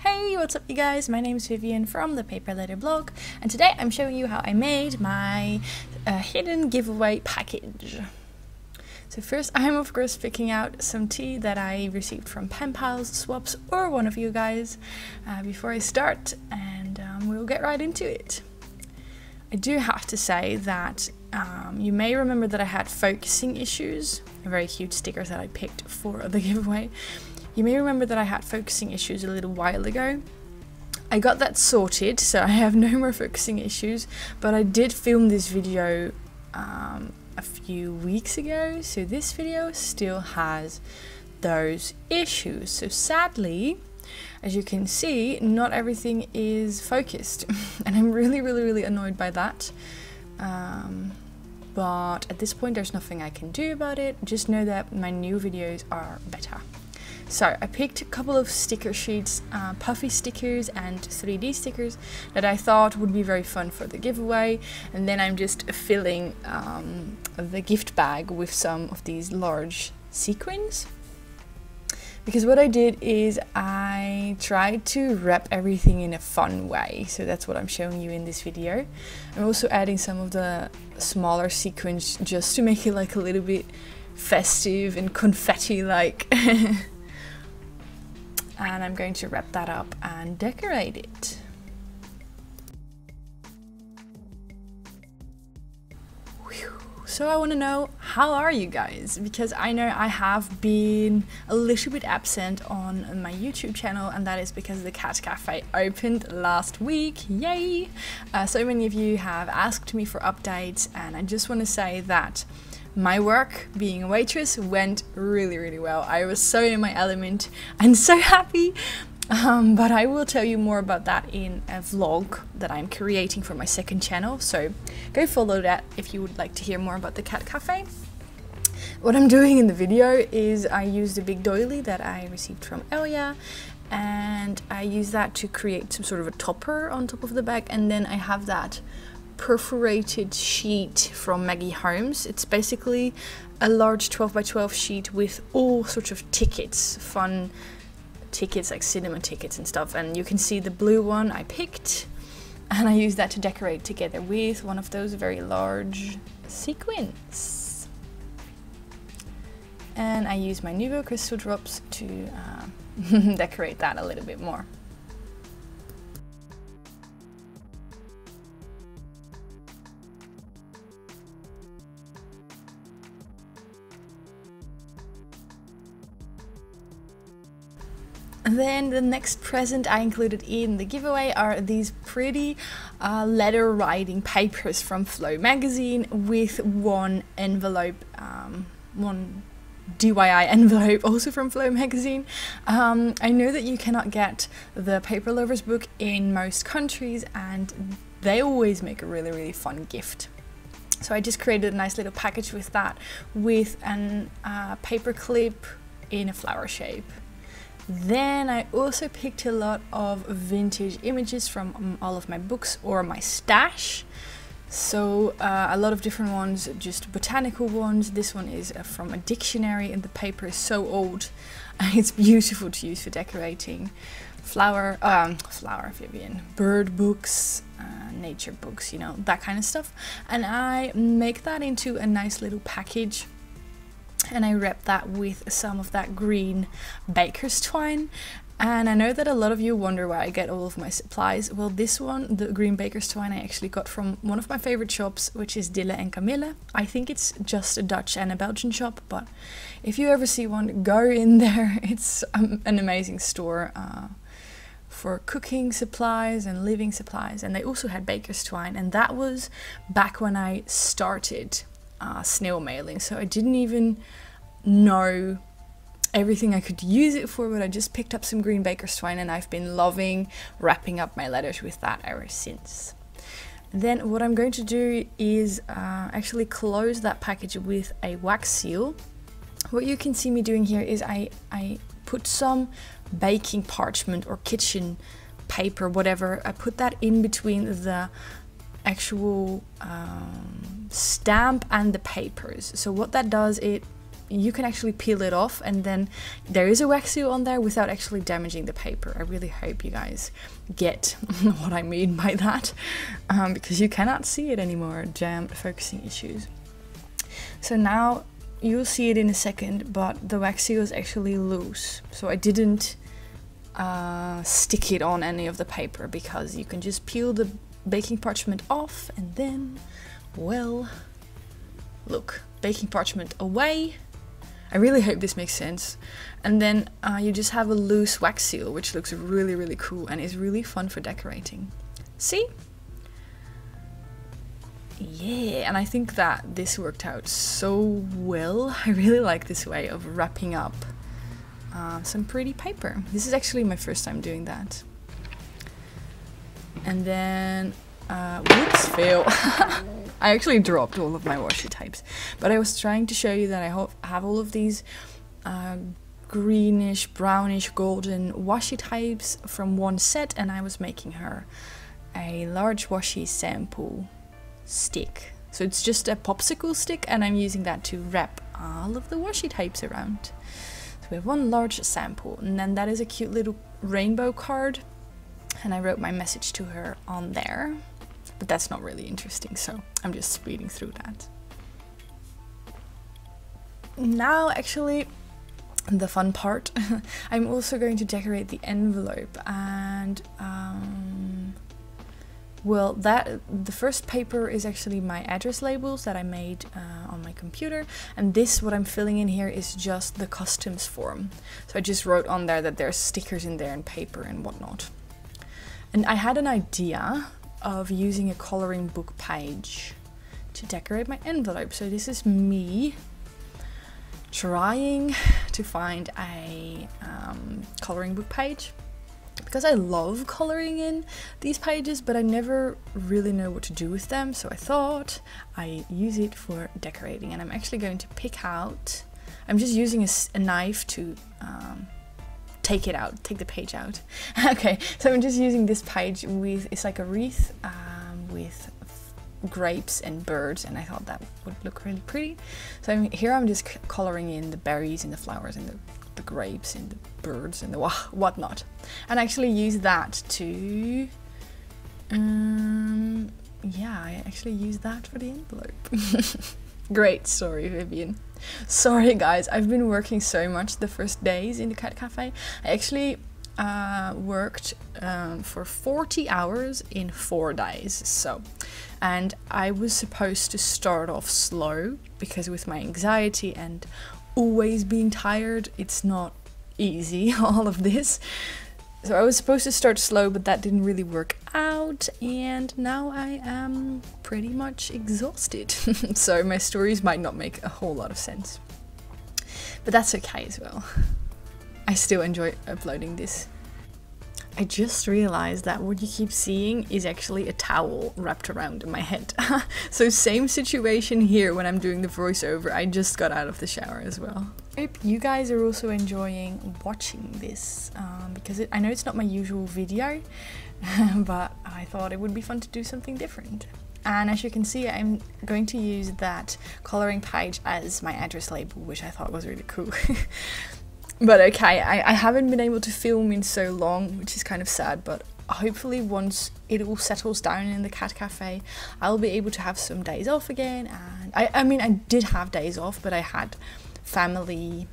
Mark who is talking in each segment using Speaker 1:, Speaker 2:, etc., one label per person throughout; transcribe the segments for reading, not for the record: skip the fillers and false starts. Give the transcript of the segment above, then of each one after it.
Speaker 1: Hey, what's up you guys? My name is Vivian from ThePaperLetterBlog, and today I'm showing you how I made my hidden giveaway package. So first I'm of course picking out some tea that I received from pen pals, swaps, or one of you guys before I start, and we'll get right into it. I do have to say that you may remember that I had focusing issues, very cute stickers that I picked for the giveaway. You may remember that I had focusing issues a little while ago. I got that sorted, so I have no more focusing issues, but I did film this video a few weeks ago, so this video still has those issues. So sadly, as you can see, not everything is focused, and I'm really annoyed by that. But at this point there's nothing I can do about it. Just know that my new videos are better. So I picked a couple of sticker sheets, puffy stickers and 3D stickers that I thought would be very fun for the giveaway, and then I'm just filling the gift bag with some of these large sequins. Because what I did is I tried to wrap everything in a fun way, so that's what I'm showing you in this video. I'm also adding some of the smaller sequins just to make it like a little bit festive and confetti-like. And I'm going to wrap that up and decorate it. So I want to know, how are you guys? Because I know I have been a little bit absent on my YouTube channel, and that is because the cat cafe opened last week. Yay! So many of you have asked me for updates, and I just want to say that my work being a waitress went really well. I was so in my element and so happy. But I will tell you more about that in a vlog that I'm creating for my second channel, so go follow that if you would like to hear more about the cat cafe. What I'm doing in the video is I used a big doily that I received from Elia, and I use that to create some sort of a topper on top of the bag, and then I have that perforated sheet from Maggie Holmes. It's basically a large 12 by 12 sheet with all sorts of tickets, fun tickets like cinema tickets and stuff, and you can see the blue one I picked, and I use that to decorate together with one of those very large sequins. And I use my Nuvo crystal drops to decorate that a little bit more. And then the next present I included in the giveaway are these pretty letter writing papers from Flow magazine with one envelope, one DIY envelope also from Flow magazine. I know that you cannot get the Paper Lovers book in most countries, and they always make a really fun gift. So I just created a nice little package with that, with an paper clip in a flower shape. Then I also picked a lot of vintage images from all of my books or my stash. So a lot of different ones, just botanical ones. This one is from a dictionary, and the paper is so old. It's beautiful to use for decorating. Flower, Vivian, bird books, nature books, you know, that kind of stuff. And I make that into a nice little package. And I wrap that with some of that green baker's twine. And I know that a lot of you wonder where I get all of my supplies. Well, this one, the green baker's twine, I actually got from one of my favorite shops, which is Dille and Camille. I think it's just a Dutch and a Belgian shop, but if you ever see one, go in there. It's an amazing store for cooking supplies and living supplies. And they also had baker's twine, and that was back when I started snail mailing, so I didn't even know everything I could use it for, but I just picked up some green baker's twine, and I've been loving wrapping up my letters with that ever since. Then what I'm going to do is actually close that package with a wax seal. What you can see me doing here is I put some baking parchment or kitchen paper, whatever, I put that in between the actual stamp and the papers. So what that does, it you can actually peel it off, and then there is a wax seal on there without actually damaging the paper. I really hope you guys get what I mean by that, because you cannot see it anymore. Jammed focusing issues. So now you'll see it in a second, but the wax seal is actually loose, so I didn't stick it on any of the paper, because you can just peel the baking parchment off and then, well, look, baking parchment away. I really hope this makes sense. And then you just have a loose wax seal, which looks really, really cool and is really fun for decorating. See? Yeah, and I think that this worked out so well. I really like this way of wrapping up some pretty paper. This is actually my first time doing that. And then, whoops, fail. I actually dropped all of my washi tapes, but I was trying to show you that I have all of these greenish, brownish, golden washi tapes from one set, and I was making her a large washi sample stick. So it's just a popsicle stick, and I'm using that to wrap all of the washi tapes around. So we have one large sample, and then that is a cute little rainbow card, and I wrote my message to her on there. But that's not really interesting, so I'm just speeding through that. Now, actually, the fun part. I'm also going to decorate the envelope, and well, the first paper is actually my address labels that I made on my computer, and this, what I'm filling in here, is just the customs form. So I just wrote on there that there's stickers in there and paper and whatnot. And I had an idea of using a coloring book page to decorate my envelope. So this is me trying to find a coloring book page, because I love coloring in these pages, but I never really know what to do with them. So I thought I use it for decorating, and I'm actually going to pick out, I'm just using a knife to take the page out. Okay, so I'm just using this page with, it's like a wreath with grapes and birds, and I thought that would look really pretty. So I'm just coloring in the berries and the flowers and the grapes and the birds and the whatnot, and I actually use that to yeah, I actually use that for the envelope. Great story, Vivian. Sorry guys, I've been working so much the first days in the cat cafe. I actually worked for 40 hours in 4 days. So, and I was supposed to start off slow, because with my anxiety and always being tired, it's not easy, all of this. So I was supposed to start slow, but that didn't really work out, and now I am pretty much exhausted. So my stories might not make a whole lot of sense, but that's okay as well. I still enjoy uploading this. I just realized that what you keep seeing is actually a towel wrapped around my head. So same situation here when I'm doing the voiceover. I just got out of the shower as well. I hope you guys are also enjoying watching this, because I know it's not my usual video, but I thought it would be fun to do something different. And as you can see, I'm going to use that coloring page as my address label, which I thought was really cool. But okay, I haven't been able to film in so long, which is kind of sad, but hopefully once it all settles down in the cat cafe, I'll be able to have some days off again. And I mean, I did have days off, but I had family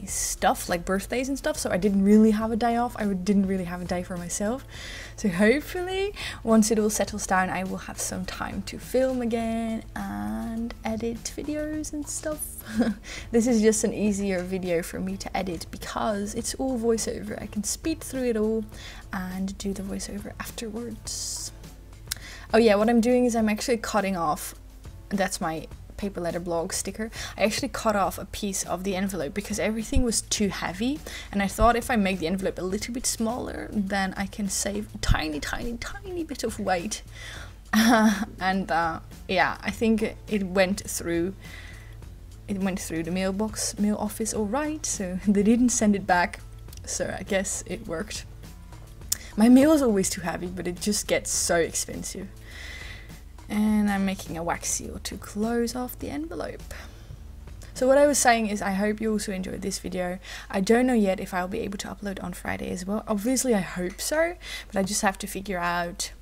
Speaker 1: stuff, like birthdays and stuff, so I didn't really have a day off. I didn't really have a day for myself. So hopefully once it all settles down, I will have some time to film again and edit videos and stuff. This is just an easier video for me to edit because it's all voiceover. I can speed through it all and do the voiceover afterwards. Oh yeah, what I'm doing is I'm actually cutting off, that's my ThePaperLetterBlog sticker. I actually cut off a piece of the envelope because everything was too heavy, and I thought if I make the envelope a little bit smaller, then I can save a tiny bit of weight. And yeah, I think it went through the mail office all right, so they didn't send it back, so I guess it worked. My mail is always too heavy, but it just gets so expensive. And I'm making a wax seal to close off the envelope. So what I was saying is I hope you also enjoyed this video. I don't know yet if I'll be able to upload on Friday as well. Obviously I hope so, but I just have to figure out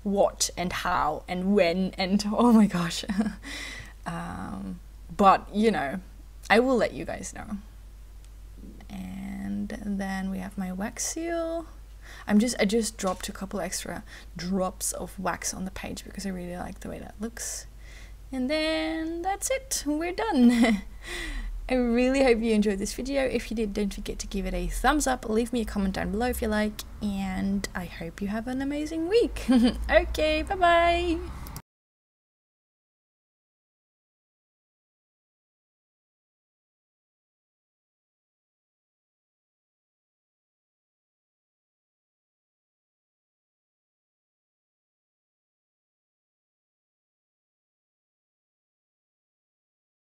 Speaker 1: what and how and when, and oh my gosh. But you know, I will let you guys know. And then we have my wax seal. I just dropped a couple extra drops of wax on the page because I really like the way that looks. And then that's it, we're done. I really hope you enjoyed this video. If you did, don't forget to give it a thumbs up, leave me a comment down below if you like, and I hope you have an amazing week. Okay, bye bye.